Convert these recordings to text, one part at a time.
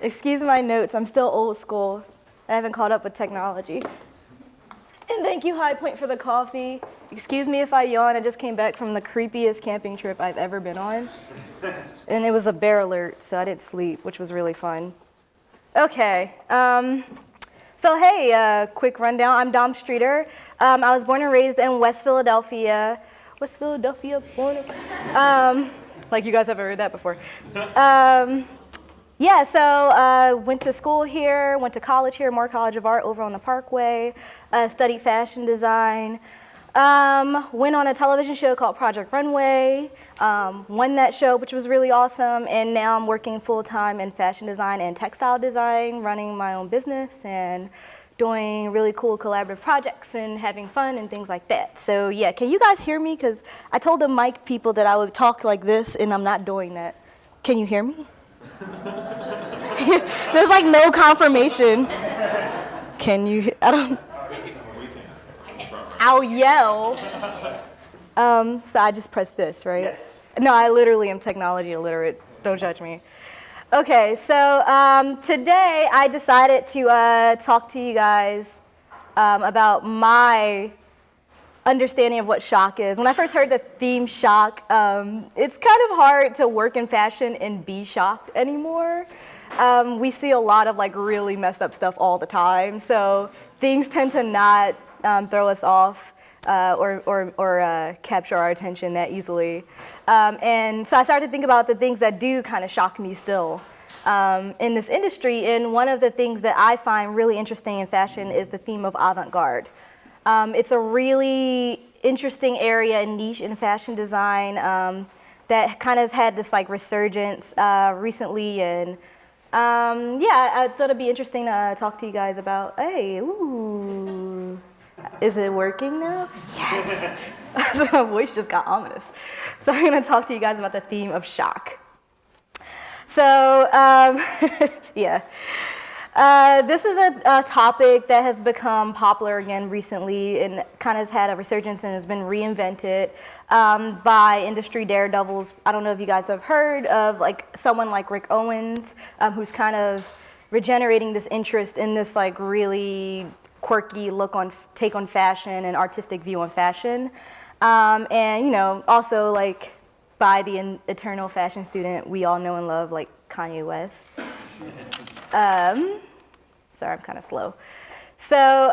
Excuse my notes, I'm still old school. I haven't caught up with technology. And thank you, High Point, for the coffee. Excuse me if I yawn, I just came back from the creepiest camping trip I've ever been on. And it was a bear alert, so I didn't sleep, which was really fun. Okay, so hey, quick rundown. I'm Dom Streater. I was born and raised in West Philadelphia. West Philadelphia, like you guys haven't heard that before. Yeah, so went to school here, went to college here, Moore College of Art over on the Parkway, studied fashion design, went on a television show called Project Runway, won that show, which was really awesome, and now I'm working full-time in fashion design and textile design, running my own business and doing really cool collaborative projects and having fun and things like that. So yeah, can you guys hear me? Because I told the mic people that I would talk like this, and I'm not doing that. Can you hear me? There's like no confirmation. Can you? I don't. I'll yell. So I just press this, right? Yes. No, I literally am technology illiterate. Don't judge me. Okay, so today I decided to talk to you guys about my understanding of what shock is. When I first heard the theme shock, it's kind of hard to work in fashion and be shocked anymore. We see a lot of like really messed up stuff all the time, so things tend to not throw us off or capture our attention that easily. And so I started to think about the things that do kind of shock me still in this industry, and one of the things that I find really interesting in fashion is the theme of avant-garde. It's a really interesting area and niche in fashion design that kind of has had this like resurgence recently, and yeah, I thought it'd be interesting to talk to you guys about. Hey, ooh, is it working now? Yes. So my voice just got ominous. So I'm gonna talk to you guys about the theme of shock. So yeah. This is a topic that has become popular again recently and kind of has had a resurgence and has been reinvented by industry daredevils. I don't know if you guys have heard of like someone like Rick Owens, who's kind of regenerating this interest in this like really quirky take on fashion and artistic view on fashion. And you know, also like by the eternal fashion student we all know and love, like Kanye West. Sorry, I'm kind of slow. So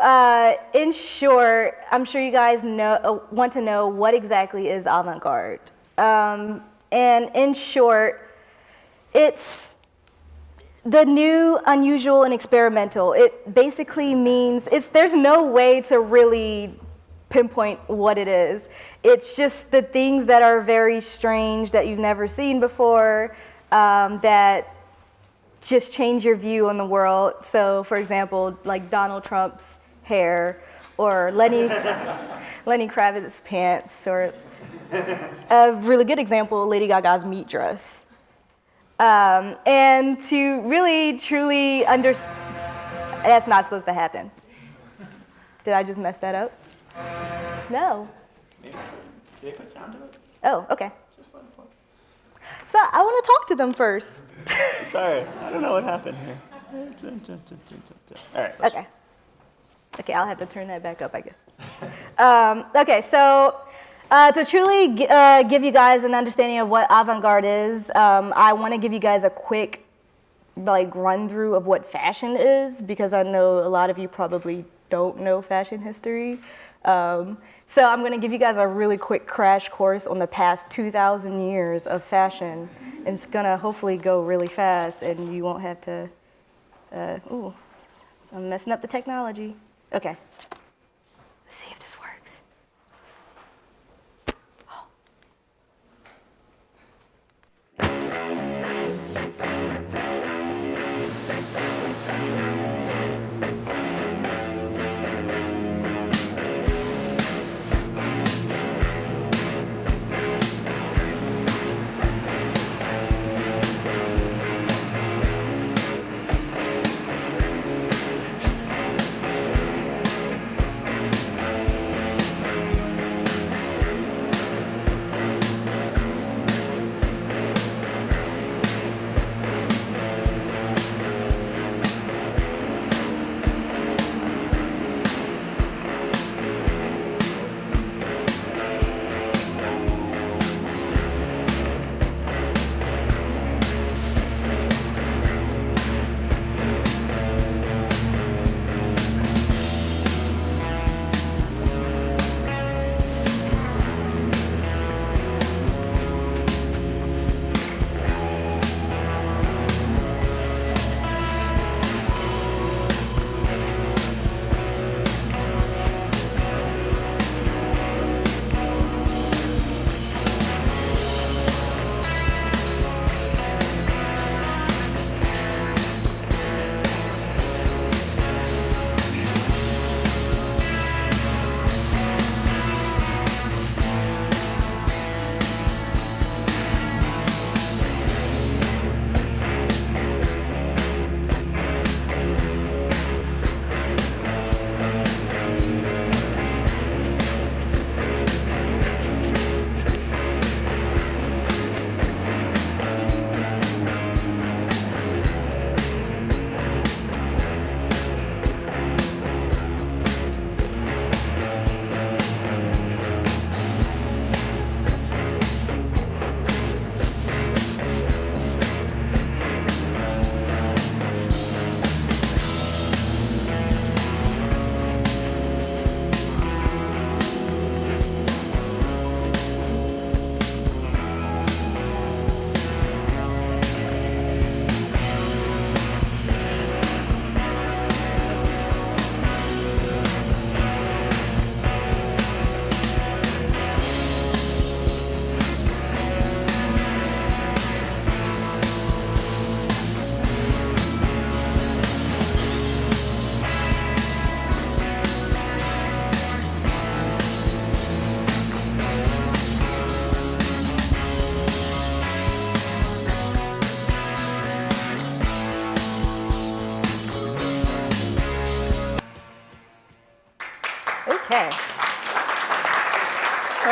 in short, I'm sure you guys want to know what exactly is avant-garde. And in short, it's the new, unusual, and experimental. It basically means there's no way to really pinpoint what it is. It's just the things that are very strange that you've never seen before, that just change your view on the world. So for example, like Donald Trump's hair, or Lenny Kravitz's pants, or a really good example, Lady Gaga's meat dress. And to really, truly understand, that's not supposed to happen. Did I just mess that up? No. Maybe. See if I sound to it. Oh, okay. Just let it play. So I want to talk to them first. Sorry, I don't know what happened here. All right. Okay. Okay, I'll have to turn that back up, I guess. Okay, so to truly give you guys an understanding of what avant-garde is, I want to give you guys a quick like run through of what fashion is, because I know a lot of you probably don't know fashion history. So I'm going to give you guys a really quick crash course on the past 2,000 years of fashion. And it's going to hopefully go really fast, and you won't have to, ooh, I'm messing up the technology. Okay. Let's see if this works. Oh.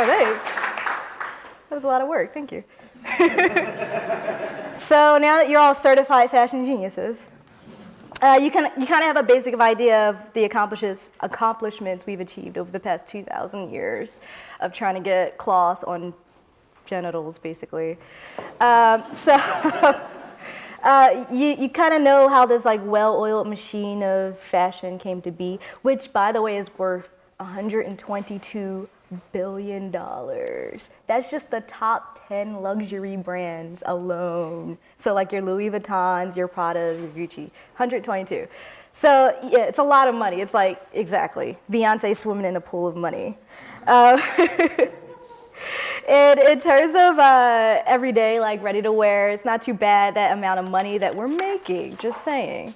Oh, thanks. That was a lot of work. Thank you. So now that you're all certified fashion geniuses, you kind of have a basic idea of the accomplishments we've achieved over the past 2,000 years of trying to get cloth on genitals, basically. You kind of know how this like well-oiled machine of fashion came to be, which, by the way, is worth $122 billion. That's just the top 10 luxury brands alone. So like your Louis Vuittons, your Pradas, your Gucci, 122. So yeah, it's a lot of money. It's like, exactly, Beyonce swimming in a pool of money. And in terms of everyday, like ready to wear, it's not too bad, that amount of money that we're making, just saying.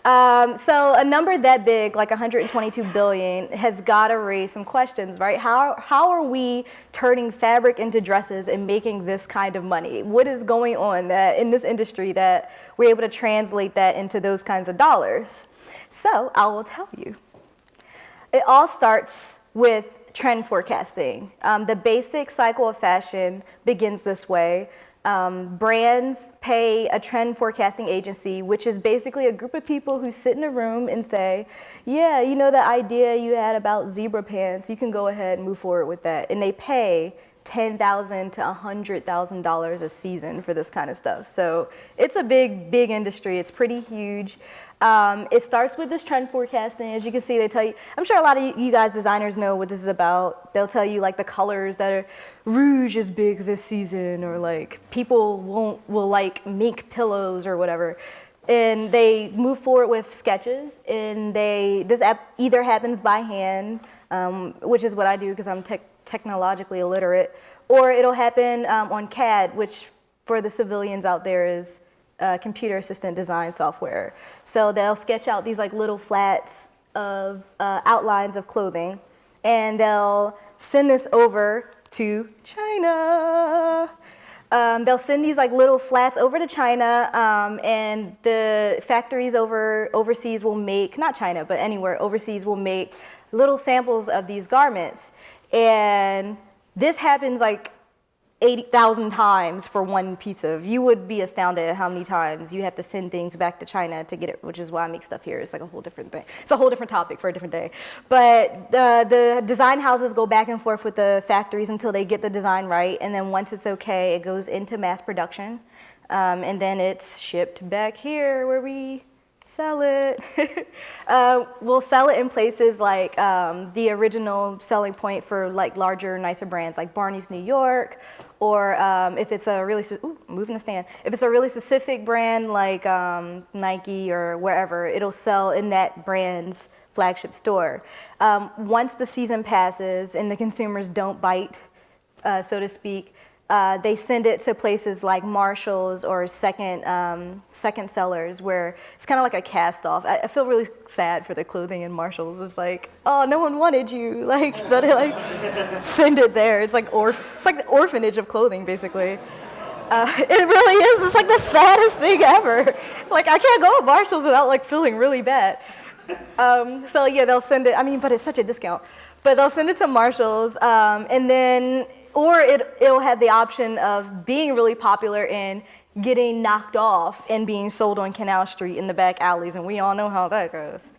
So a number that big, like 122 billion, has got to raise some questions, right? How are we turning fabric into dresses and making this kind of money? What is going on that in this industry that we're able to translate that into those kinds of dollars? So I will tell you. It all starts with trend forecasting. The basic cycle of fashion begins this way. Brands pay a trend forecasting agency, which is basically a group of people who sit in a room and say, yeah, you know that idea you had about zebra pants, you can go ahead and move forward with that. And they pay $10,000 to $100,000 a season for this kind of stuff. So it's a big, big industry. It's pretty huge. It starts with this trend forecasting. As you can see, they tell you, I'm sure a lot of you guys designers know what this is about. They'll tell you like the colors that are, rouge is big this season, or like people will like make pillows or whatever. And they move forward with sketches, and this either happens by hand, which is what I do because I'm technologically illiterate, or it'll happen on CAD, which for the civilians out there is computer assistant design software. So they'll sketch out these like little flats of outlines of clothing, and they'll send this over to China. They'll send these like little flats over to China, and the factories overseas will make, not China, but anywhere overseas will make little samples of these garments. And this happens like 80,000 times for one piece of, you would be astounded at how many times you have to send things back to China to get it, which is why I make stuff here. It's like a whole different thing. It's a whole different topic for a different day. But the design houses go back and forth with the factories until they get the design right. And then once it's okay, it goes into mass production. And then it's shipped back here where we sell it. We'll sell it in places like the original selling point for like larger, nicer brands like Barney's New York, or if it's a really, moving the stand. If it's a really specific brand like Nike or wherever, it'll sell in that brand's flagship store. Once the season passes and the consumers don't bite, so to speak, they send it to places like Marshall's or second sellers, where it's kind of like a cast off. I feel really sad for the clothing in Marshall's. It's like, oh, no one wanted you. Like, so they like send it there. It's like the orphanage of clothing, basically. It really is. It's like the saddest thing ever. Like, I can't go to Marshall's without like feeling really bad. So yeah, they'll send it. I mean, but it's such a discount. But they'll send it to Marshall's, and then. Or it'll have the option of being really popular and getting knocked off and being sold on Canal Street in the back alleys, and we all know how that goes.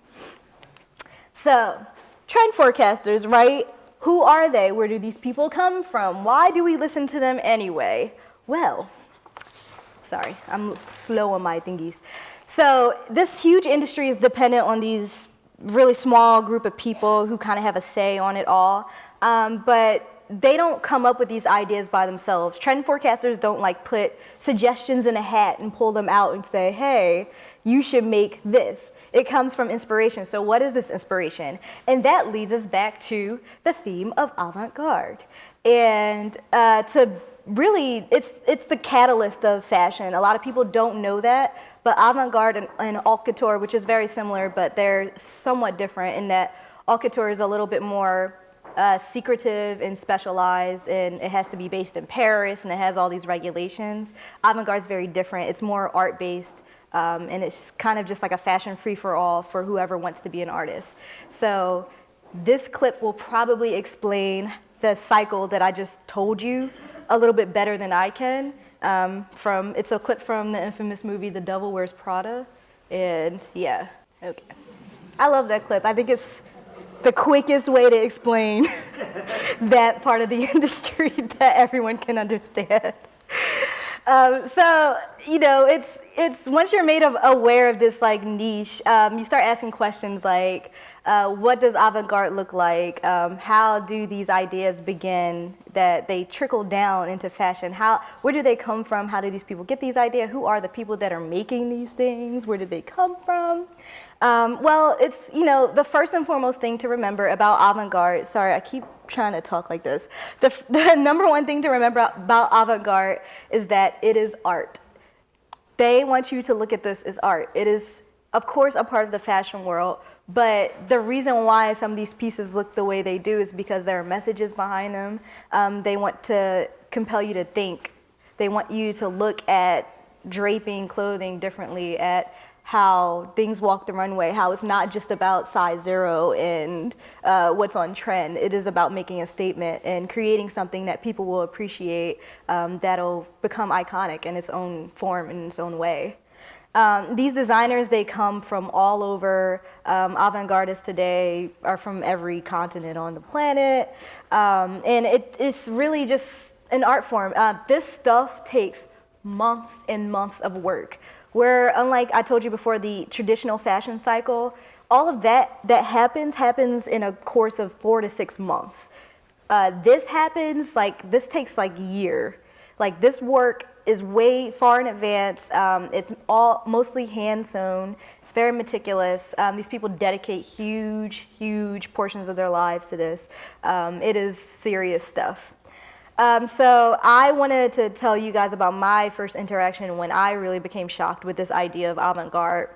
So, trend forecasters, right? Who are they? Where do these people come from? Why do we listen to them anyway? Well, sorry, I'm slow on my thingies. So, this huge industry is dependent on these really small group of people who kind of have a say on it all, but they don't come up with these ideas by themselves. Trend forecasters don't like put suggestions in a hat and pull them out and say, hey, you should make this. It comes from inspiration. So what is this inspiration? And that leads us back to the theme of avant-garde. And to really, it's the catalyst of fashion. A lot of people don't know that, but avant-garde and haute couture, which is very similar, but they're somewhat different in that haute couture is a little bit more secretive and specialized, and it has to be based in Paris, and it has all these regulations. Avant-garde is very different. It's more art-based, and it's kind of just like a fashion free-for-all for whoever wants to be an artist. So this clip will probably explain the cycle that I just told you a little bit better than I can. It's a clip from the infamous movie The Devil Wears Prada, and yeah, okay. I love that clip. I think it's the quickest way to explain that part of the industry that everyone can understand. So, you know, it's once you're made aware of this like niche, you start asking questions like, what does avant-garde look like? How do these ideas begin that they trickle down into fashion? Where do they come from? How do these people get these ideas? Who are the people that are making these things? Where did they come from? Well, it's, you know, the first and foremost thing to remember about avant-garde, sorry, I keep trying to talk like this. The number one thing to remember about avant-garde is that it is art. They want you to look at this as art. It is, of course, a part of the fashion world, but the reason why some of these pieces look the way they do is because there are messages behind them. They want to compel you to think. They want you to look at draping clothing differently, at how things walk the runway, how it's not just about size 0 and what's on trend. It is about making a statement and creating something that people will appreciate, that'll become iconic in its own form, in its own way. These designers, they come from all over. Avant-gardists today are from every continent on the planet. And it's really just an art form. This stuff takes months and months of work. Where, unlike I told you before, the traditional fashion cycle, all of that happens in a course of 4 to 6 months. This takes like a year. Like, this work is way far in advance. It's all mostly hand sewn. It's very meticulous. These people dedicate huge, huge portions of their lives to this. It is serious stuff. So I wanted to tell you guys about my first interaction when I really became shocked with this idea of avant-garde.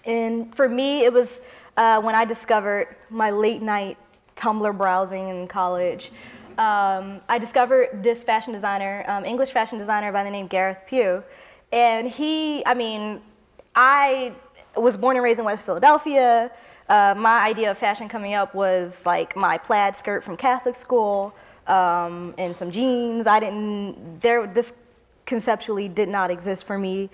And for me, it was when I discovered my late night Tumblr browsing in college. I discovered this fashion designer, English fashion designer by the name Gareth Pugh. And I was born and raised in West Philadelphia. My idea of fashion coming up was like my plaid skirt from Catholic school, and some jeans. This conceptually did not exist for me.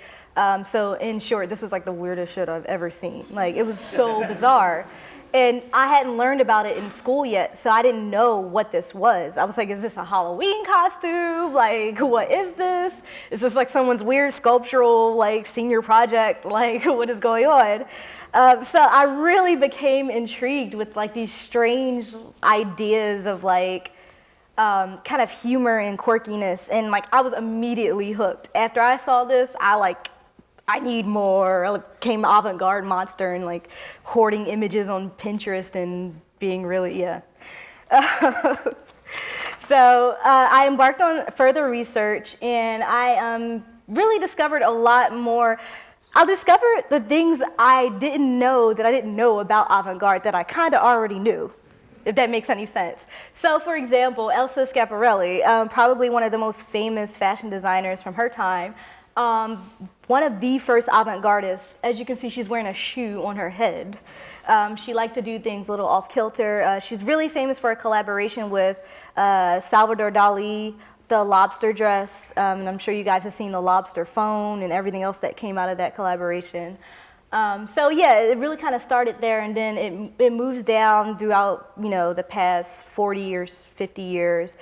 So in short, this was like the weirdest shit I've ever seen. Like, it was so bizarre. And I hadn't learned about it in school yet, so I didn't know what this was. I was like, is this a Halloween costume? Like, what is this? Is this like someone's weird sculptural, like, senior project? Like, what is going on? So I really became intrigued with like these strange ideas of like, kind of humor and quirkiness, and like I was immediately hooked. After I saw this, I need more. I became an avant-garde monster and like hoarding images on Pinterest and being really, yeah. So I embarked on further research, and I really discovered a lot more. I discovered the things I didn't know about avant-garde that I kind of already knew, if that makes any sense. So for example, Elsa Schiaparelli, probably one of the most famous fashion designers from her time, one of the first avant-gardists. As you can see, she's wearing a shoe on her head. She liked to do things a little off-kilter. She's really famous for a collaboration with Salvador Dali, the lobster dress, and I'm sure you guys have seen the lobster phone and everything else that came out of that collaboration. So yeah, it really kind of started there, and then it moves down throughout, you know, the past 40 years, 50 years,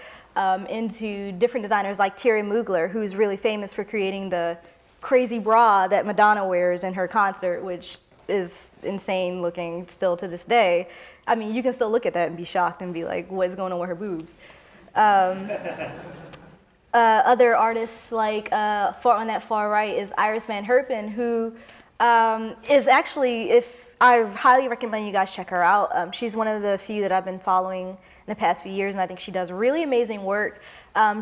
into different designers like Thierry Mugler, who's really famous for creating the crazy bra that Madonna wears in her concert, which is insane looking still to this day. I mean, you can still look at that and be shocked and be like, what is going on with her boobs? Other artists like on that far right is Iris Van Herpen, who is actually, I highly recommend you guys check her out. She's one of the few that I've been following in the past few years, and I think she does really amazing work.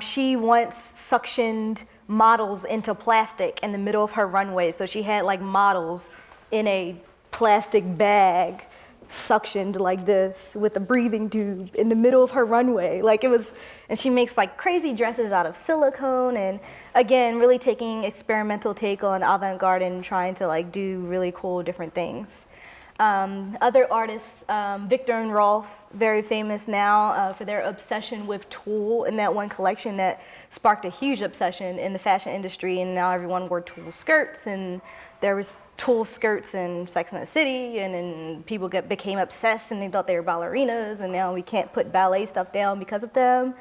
She once suctioned models into plastic in the middle of her runway, so she had like models in a plastic bag suctioned like this with a breathing tube in the middle of her runway. Like, it was, and she makes like crazy dresses out of silicone, and again, really taking experimental take on avant-garde and trying to like do really cool different things. Other artists, Victor and Rolf, very famous now for their obsession with tulle and that one collection that sparked a huge obsession in the fashion industry, and now everyone wore tulle skirts, and there was tulle skirts in Sex and the City, and then people became obsessed and they thought they were ballerinas, and now we can't put ballet stuff down because of them.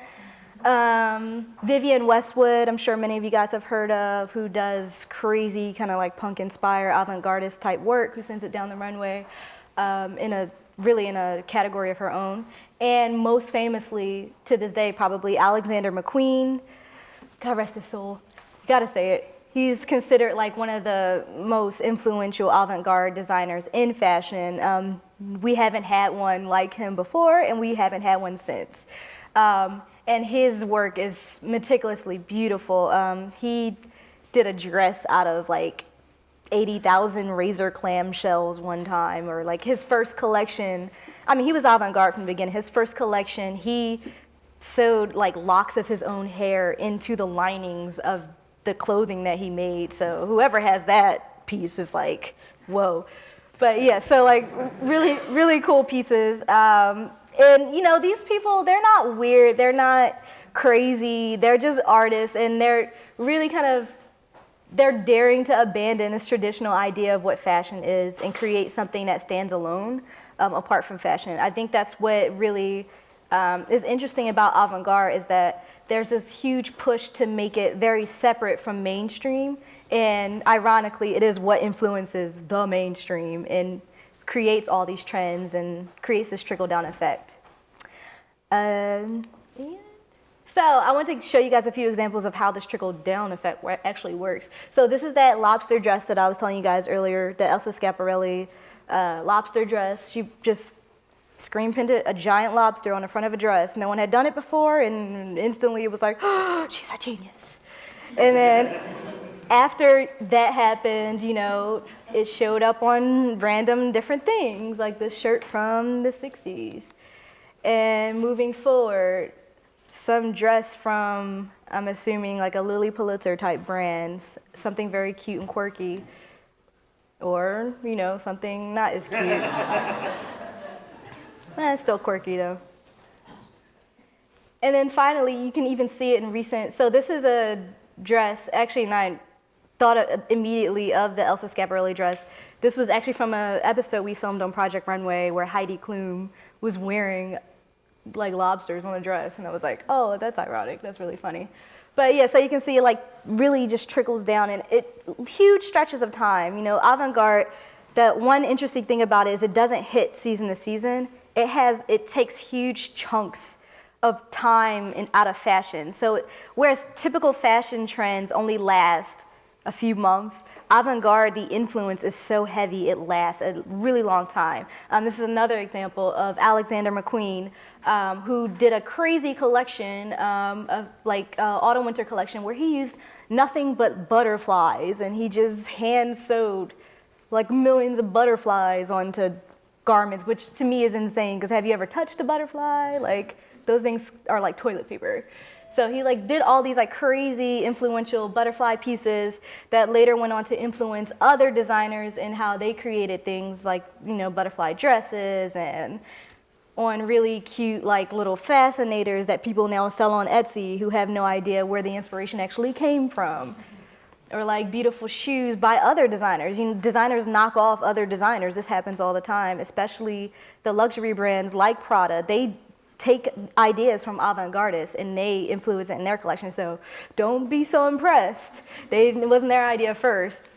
Vivienne Westwood, I'm sure many of you guys have heard of, who does crazy kind of like punk-inspired avant-gardist type work, who sends it down the runway in a category of her own. And most famously, to this day, probably Alexander McQueen. God rest his soul. Gotta say it. He's considered like one of the most influential avant-garde designers in fashion. We haven't had one like him before, and we haven't had one since. And his work is meticulously beautiful. He did a dress out of like 80,000 razor clam shells one time, or like his first collection. I mean, he was avant-garde from the beginning. His first collection, he sewed like locks of his own hair into the linings of the clothing that he made. So whoever has that piece is like, whoa. But yeah, so like really, really cool pieces. And you know, these people, they're not weird, they're not crazy, they're just artists, and they're really they're daring to abandon this traditional idea of what fashion is and create something that stands alone, apart from fashion. I think that's what really is interesting about avant-garde, is that there's this huge push to make it very separate from mainstream, and ironically, it is what influences the mainstream and creates all these trends and creates this trickle-down effect. So I want to show you guys a few examples of how this trickle-down effect actually works. So this is that lobster dress that I was telling you guys earlier, the Elsa Schiaparelli lobster dress. She just screen printed a giant lobster on the front of a dress. No one had done it before, and instantly it was like, oh, she's a genius. And then after that happened, you know, it showed up on random different things, like this shirt from the 60s. And moving forward, some dress from, I'm assuming, like a Lilly Pulitzer type brand, something very cute and quirky. Or, you know, something not as cute. It's still quirky though. And then finally, you can even see it in recent, so this is a dress, actually, and I thought immediately of the Elsa Schiaparelli dress. This was actually from an episode we filmed on Project Runway where Heidi Klum was wearing like lobsters on a dress, and I was like, oh, that's ironic, that's really funny. But yeah, so you can see it like really just trickles down, and it huge stretches of time. You know, avant-garde, the one interesting thing about it is it doesn't hit season to season. It takes huge chunks of time out of fashion. So whereas typical fashion trends only last a few months, avant-garde, the influence is so heavy, it lasts a really long time. This is another example of Alexander McQueen, who did a crazy collection of like autumn-winter collection where he used nothing but butterflies, and he just hand sewed like millions of butterflies onto garments, which to me is insane, because have you ever touched a butterfly? Like, those things are like toilet paper. So he like did all these like crazy influential butterfly pieces that later went on to influence other designers in how they created things like, you know, butterfly dresses, and on really cute like little fascinators that people now sell on Etsy who have no idea where the inspiration actually came from. Or like beautiful shoes by other designers. You know, designers knock off other designers. This happens all the time, especially the luxury brands like Prada. They take ideas from avant-gardists and they influence it in their collection. So don't be so impressed. It wasn't their idea first.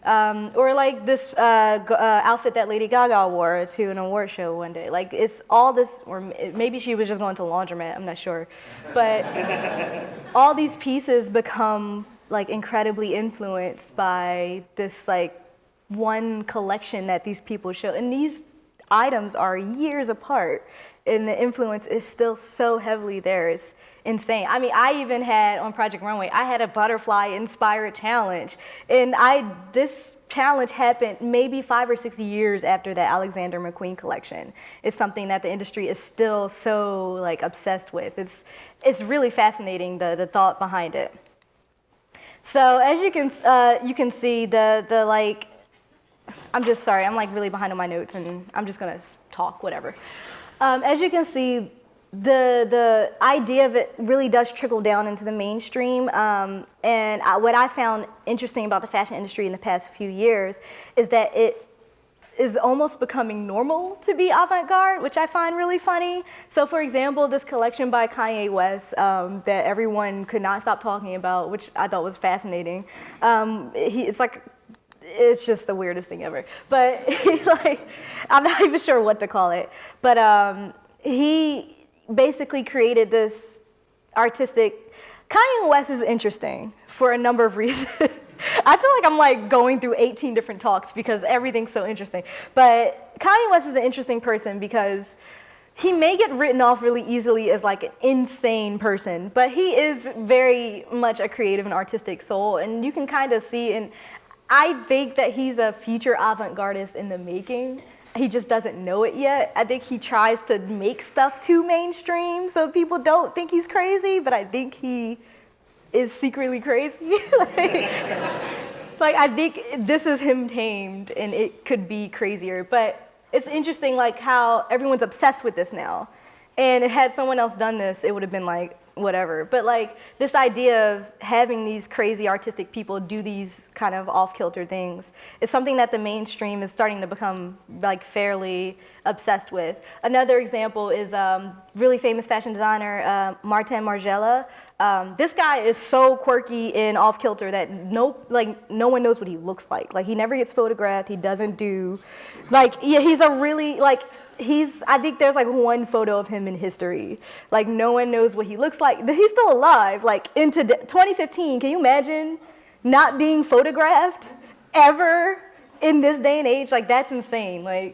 Or like this outfit that Lady Gaga wore to an award show one day. Like it's all this, or maybe she was just going to the laundromat, I'm not sure. But all these pieces become like incredibly influenced by this like one collection that these people show. And these items are years apart, and the influence is still so heavily there. It's insane. I mean, I even had on Project Runway, I had a butterfly inspired challenge, and this challenge happened maybe 5 or 6 years after that Alexander McQueen collection. It's something that the industry is still so like obsessed with. It's really fascinating, the thought behind it. So as you can see, the like I'm just sorry, I'm like really behind on my notes and I'm just gonna talk, whatever. As you can see, the idea of it really does trickle down into the mainstream. What I found interesting about the fashion industry in the past few years is that it is almost becoming normal to be avant-garde, which I find really funny. So for example, this collection by Kanye West that everyone could not stop talking about, which I thought was fascinating. It's just the weirdest thing ever. But I'm not even sure what to call it. But he basically created this artistic. Kanye West is interesting for a number of reasons. I feel like I'm like going through 18 different talks because everything's so interesting. But Kanye West is an interesting person because he may get written off really easily as like an insane person, but he is very much a creative and artistic soul, and you can kind of see, and I think that he's a future avant-gardist in the making. He just doesn't know it yet. I think he tries to make stuff too mainstream so people don't think he's crazy, but I think he is secretly crazy. I think this is him tamed and it could be crazier. But it's interesting like how everyone's obsessed with this now. And had someone else done this, it would have been like, whatever. But like this idea of having these crazy artistic people do these kind of off-kilter things is something that the mainstream is starting to become like fairly obsessed with. Another example is really famous fashion designer Martin Margiela. This guy is so quirky and off-kilter that no one knows what he looks like. Like he never gets photographed. He doesn't do, he's a really I think there's like one photo of him in history. Like no one knows what he looks like. He's still alive. Like into 2015, can you imagine not being photographed ever in this day and age? Like that's insane.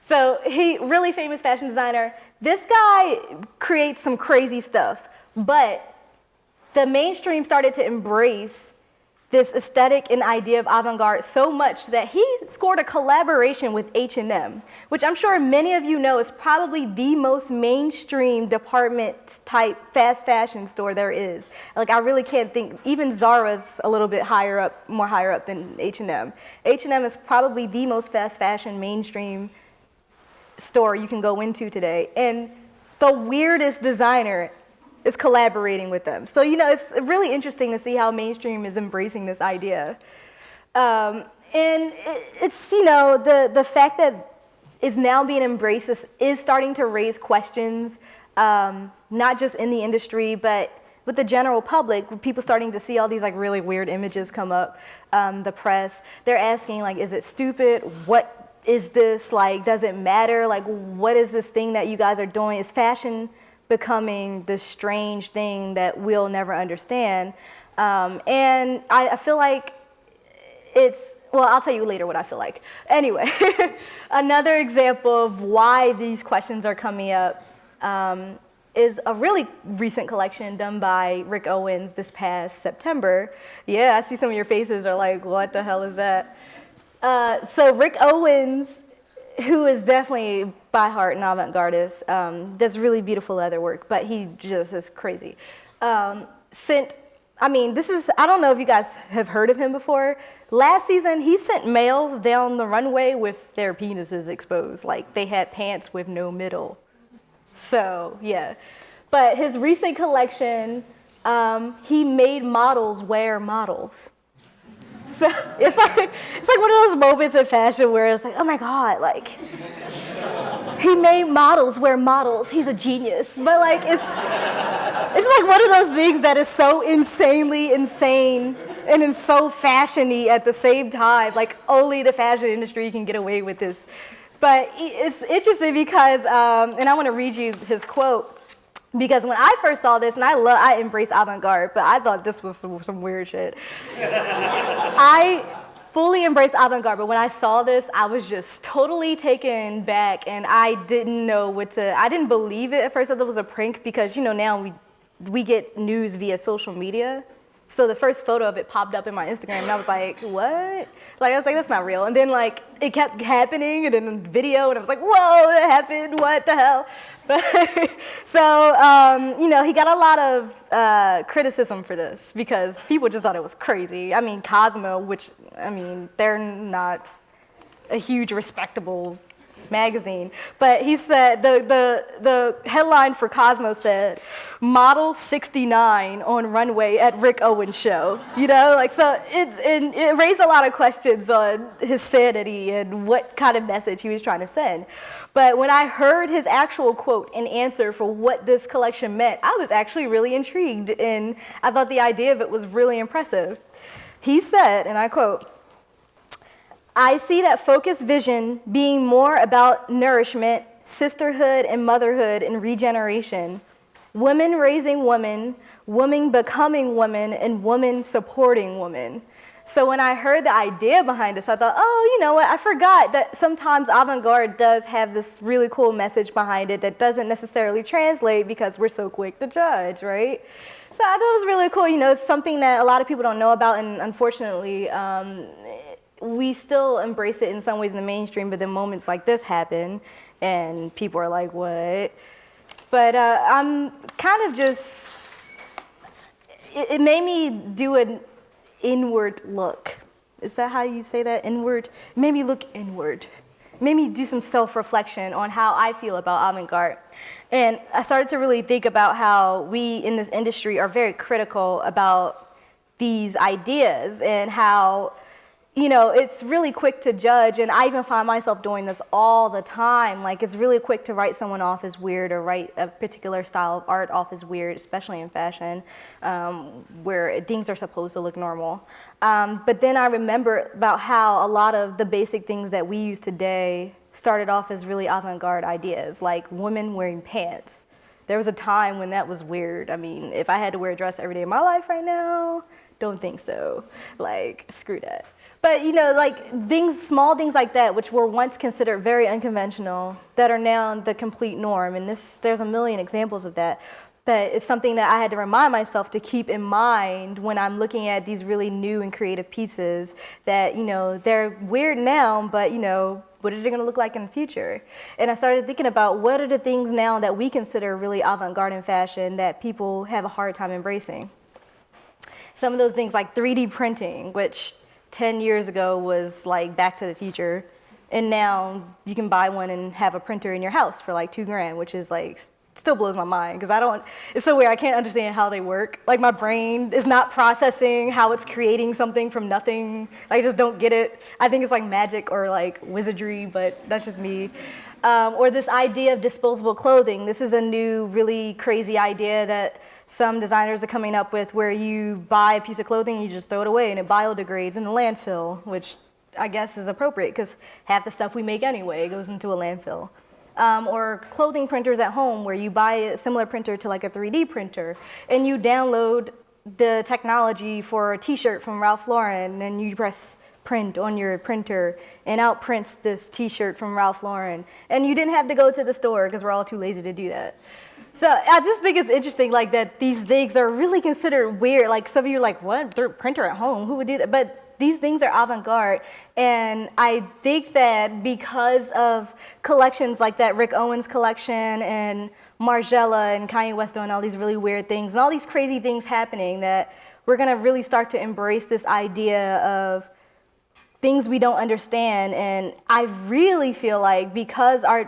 So he really famous fashion designer. This guy creates some crazy stuff, but the mainstream started to embrace this aesthetic and idea of avant-garde so much that he scored a collaboration with H&M, which I'm sure many of you know is probably the most mainstream department type fast fashion store there is. Like I really can't think, even Zara's a little bit more higher up than H&M. H&M is probably the most fast fashion mainstream store you can go into today. And the weirdest designer is collaborating with them. So, it's really interesting to see how mainstream is embracing this idea. And it's, the fact that it's now being embraced is starting to raise questions, not just in the industry, but with the general public, with people starting to see all these like really weird images come up, the press, they're asking like, is it stupid? What is this? Like, does it matter? Like, what is this thing that you guys are doing? Is fashion becoming this strange thing that we'll never understand? And I feel like I'll tell you later what I feel like. Anyway, another example of why these questions are coming up is a really recent collection done by Rick Owens this past September. Yeah, I see some of your faces are like, what the hell is that? So Rick Owens, who is definitely by heart an avant-gardist, does really beautiful leather work, but he just is crazy. I don't know if you guys have heard of him before. Last season, he sent males down the runway with their penises exposed, like they had pants with no middle. So, yeah. But his recent collection, he made models wear models. So it's like one of those moments in fashion where it's like, oh my God, like he made models wear models. He's a genius. But like it's like one of those things that is so insanely insane and is so fashion-y at the same time. Like only the fashion industry can get away with this. But it's interesting because, and I want to read you his quote. Because when I first saw this, and I embrace avant-garde, but I thought this was some weird shit. I fully embrace avant-garde, but when I saw this, I was just totally taken back, and I didn't I didn't believe it at first. I thought it was a prank because, now we get news via social media. So the first photo of it popped up in my Instagram, and I was like, what? Like, I was like, that's not real. And then, like, it kept happening, and then the video, and I was like, whoa, that happened, what the hell? So, he got a lot of criticism for this because people just thought it was crazy. I mean, Cosmo, they're not a huge respectable magazine. But he said, the headline for Cosmo said, "Model 69 on runway at Rick Owens show." You know, like, so it raised a lot of questions on his sanity and what kind of message he was trying to send. But when I heard his actual quote and answer for what this collection meant, I was actually really intrigued, and I thought the idea of it was really impressive. He said, and I quote, "I see that focused vision being more about nourishment, sisterhood, and motherhood and regeneration. Women raising women, women becoming women, and women supporting women." So when I heard the idea behind this, I thought, oh, you know what? I forgot that sometimes avant-garde does have this really cool message behind it that doesn't necessarily translate because we're so quick to judge, right? So I thought it was really cool. You know, it's something that a lot of people don't know about, and unfortunately, we still embrace it in some ways in the mainstream, but then moments like this happen, and people are like, what? But I'm kind of just, it made me do an inward look. Is that how you say that? Inward? It made me look inward. It made me do some self-reflection on how I feel about avant-garde. And I started to really think about how we in this industry are very critical about these ideas and how, you know, it's really quick to judge, and I even find myself doing this all the time. Like, it's really quick to write someone off as weird or write a particular style of art off as weird, especially in fashion, where things are supposed to look normal. But then I remember about how a lot of the basic things that we use today started off as really avant-garde ideas, like women wearing pants. There was a time when that was weird. I mean, if I had to wear a dress every day of my life right now, don't think so. Like, screw that. But, you know, like things, small things like that, which were once considered very unconventional, that are now the complete norm. And there's a million examples of that. But it's something that I had to remind myself to keep in mind when I'm looking at these really new and creative pieces that, you know, they're weird now, but, you know, what are they going to look like in the future? And I started thinking about what are the things now that we consider really avant-garde in fashion that people have a hard time embracing. Some of those things like 3D printing, which 10 years ago was like Back to the Future, and now you can buy one and have a printer in your house for like $2,000, which is like, still blows my mind because it's so weird. I can't understand how they work. Like, my brain is not processing how it's creating something from nothing. I just don't get it. I think it's like magic or like wizardry, but that's just me. Or this idea of disposable clothing. This is a new, really crazy idea that some designers are coming up with, where you buy a piece of clothing and you just throw it away and it biodegrades in the landfill, which I guess is appropriate because half the stuff we make anyway goes into a landfill. Or clothing printers at home, where you buy a similar printer to like a 3D printer and you download the technology for a t-shirt from Ralph Lauren and you press print on your printer and out prints this t-shirt from Ralph Lauren. And you didn't have to go to the store because we're all too lazy to do that. So I just think it's interesting, like, that these things are really considered weird. Like, some of you are like, what? They're a printer at home? Who would do that? But these things are avant-garde. And I think that because of collections like that Rick Owens collection and Margiela and Kanye West doing all these really weird things and all these crazy things happening, that we're going to really start to embrace this idea of things we don't understand. And I really feel like because sorry,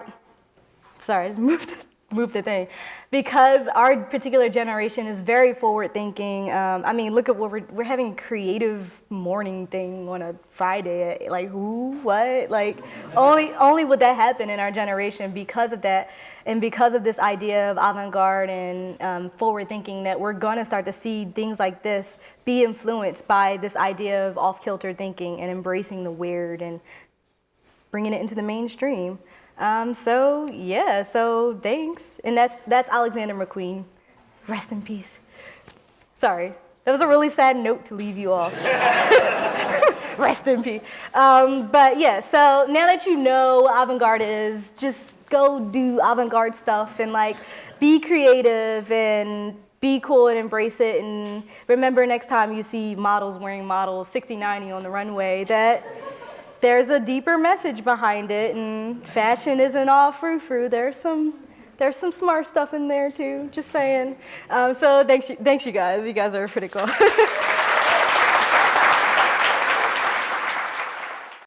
I just moved the thing. Because our particular generation is very forward-thinking. I mean, look at what we're having a creative morning thing on a Friday. Like, who, what? Like, only would that happen in our generation because of that, and because of this idea of avant-garde and forward-thinking, that we're gonna start to see things like this be influenced by this idea of off-kilter thinking and embracing the weird and bringing it into the mainstream. So thanks. And that's Alexander McQueen. Rest in peace. Sorry, that was a really sad note to leave you off. Rest in peace. But yeah, so now that you know what avant-garde is, just go do avant-garde stuff and like be creative and be cool and embrace it. And remember, next time you see models wearing model 6090 on the runway, that there's a deeper message behind it, and fashion isn't all frou-frou. There's some smart stuff in there too, just saying. So thanks you guys. You guys are pretty cool.